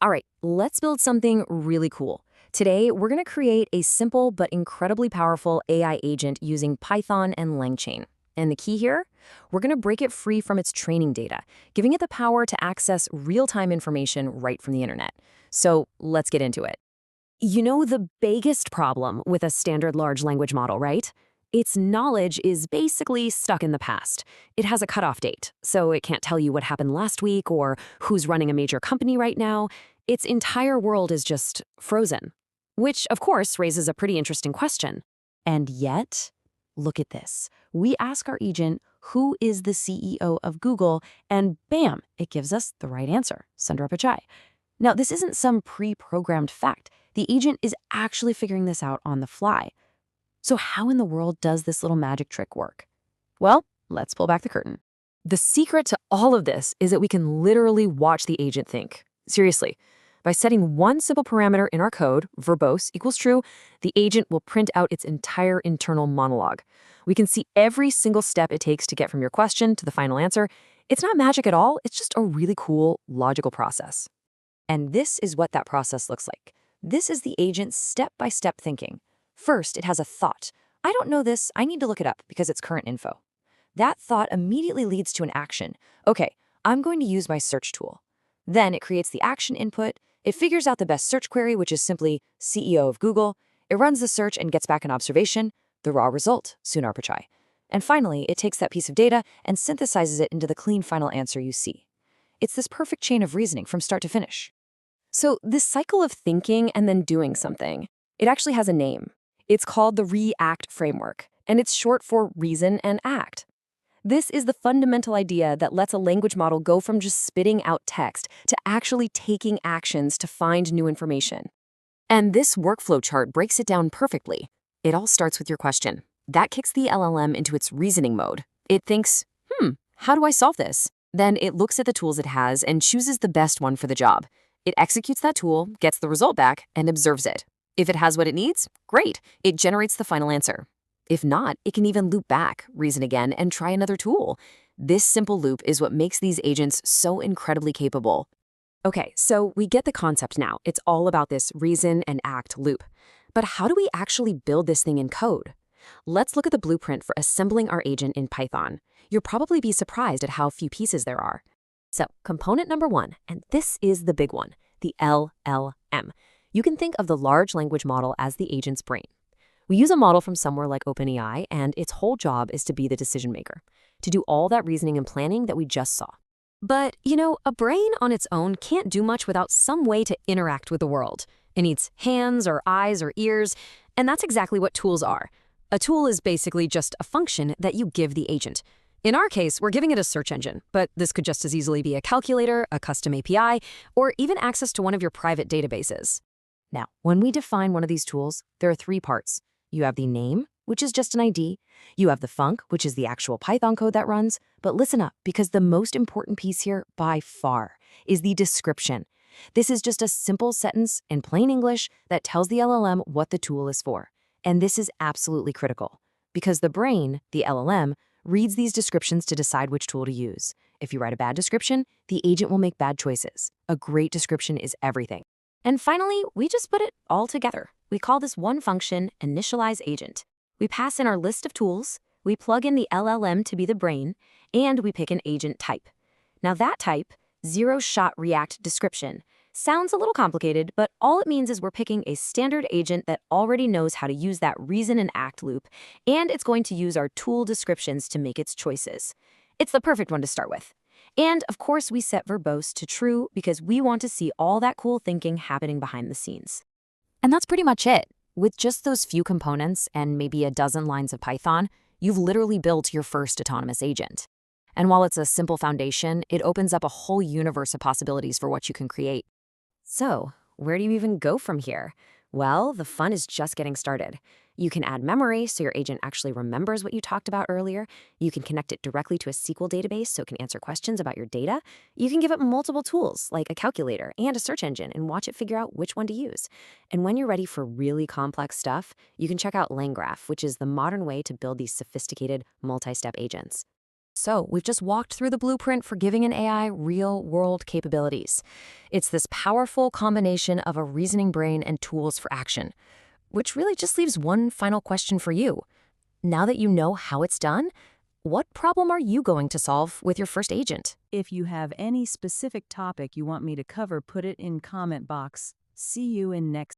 All right, let's build something really cool. Today, we're going to create a simple but incredibly powerful AI agent using Python and LangChain. And the key here? We're going to break it free from its training data, giving it the power to access real-time information right from the internet. So let's get into it. You know the biggest problem with a standard large language model, right? Its knowledge is basically stuck in the past. It has a cutoff date, so it can't tell you what happened last week or who's running a major company right now. Its entire world is just frozen. Which, of course, raises a pretty interesting question. And yet, look at this. We ask our agent, who is the CEO of Google? And bam, it gives us the right answer, Sundar Pichai. Now, this isn't some pre-programmed fact. The agent is actually figuring this out on the fly. So how in the world does this little magic trick work? Well, let's pull back the curtain. The secret to all of this is that we can literally watch the agent think. Seriously, by setting one simple parameter in our code, verbose equals true, the agent will print out its entire internal monologue. We can see every single step it takes to get from your question to the final answer. It's not magic at all, it's just a really cool, logical process. And this is what that process looks like. This is the agent's step-by-step thinking. First, it has a thought. I don't know this, I need to look it up because it's current info. That thought immediately leads to an action. Okay, I'm going to use my search tool. Then it creates the action input. It figures out the best search query, which is simply CEO of Google. It runs the search and gets back an observation, the raw result, Sundar Pichai. And finally, it takes that piece of data and synthesizes it into the clean final answer you see. It's this perfect chain of reasoning from start to finish. So this cycle of thinking and then doing something, it actually has a name. It's called the ReAct framework, and it's short for reason and act. This is the fundamental idea that lets a language model go from just spitting out text to actually taking actions to find new information. And this workflow chart breaks it down perfectly. It all starts with your question. That kicks the LLM into its reasoning mode. It thinks, how do I solve this? Then it looks at the tools it has and chooses the best one for the job. It executes that tool, gets the result back, and observes it. If it has what it needs, great, it generates the final answer. If not, it can even loop back, reason again, and try another tool. This simple loop is what makes these agents so incredibly capable. Okay, so we get the concept now. It's all about this reason and act loop. But how do we actually build this thing in code? Let's look at the blueprint for assembling our agent in Python. You'll probably be surprised at how few pieces there are. So, component number one, and this is the big one, the LLM. You can think of the large language model as the agent's brain. We use a model from somewhere like OpenAI, and its whole job is to be the decision maker, to do all that reasoning and planning that we just saw. But, you know, a brain on its own can't do much without some way to interact with the world. It needs hands or eyes or ears, and that's exactly what tools are. A tool is basically just a function that you give the agent. In our case, we're giving it a search engine, but this could just as easily be a calculator, a custom API, or even access to one of your private databases. Now, when we define one of these tools, there are three parts. You have the name, which is just an ID. You have the func, which is the actual Python code that runs. But listen up, because the most important piece here, by far, is the description. This is just a simple sentence in plain English that tells the LLM what the tool is for. And this is absolutely critical, because the brain, the LLM, reads these descriptions to decide which tool to use. If you write a bad description, the agent will make bad choices. A great description is everything. And finally, we just put it all together. We call this one function initialize agent. We pass in our list of tools, we plug in the LLM to be the brain, and we pick an agent type. Now that type, zero-shot ReAct description, sounds a little complicated, but all it means is we're picking a standard agent that already knows how to use that reason and act loop, and it's going to use our tool descriptions to make its choices. It's the perfect one to start with. And of course, we set verbose to true because we want to see all that cool thinking happening behind the scenes. And that's pretty much it. With just those few components and maybe a dozen lines of Python, you've literally built your first autonomous agent. And while it's a simple foundation, it opens up a whole universe of possibilities for what you can create. So, where do you even go from here? Well, the fun is just getting started. You can add memory so your agent actually remembers what you talked about earlier. You can connect it directly to a SQL database so it can answer questions about your data. You can give it multiple tools like a calculator and a search engine and watch it figure out which one to use. And when you're ready for really complex stuff, you can check out LangGraph, which is the modern way to build these sophisticated multi-step agents. So, we've just walked through the blueprint for giving an AI real-world capabilities. It's this powerful combination of a reasoning brain and tools for action, which really just leaves one final question for you. Now that you know how it's done, what problem are you going to solve with your first agent? If you have any specific topic you want me to cover, put it in comment box. See you in next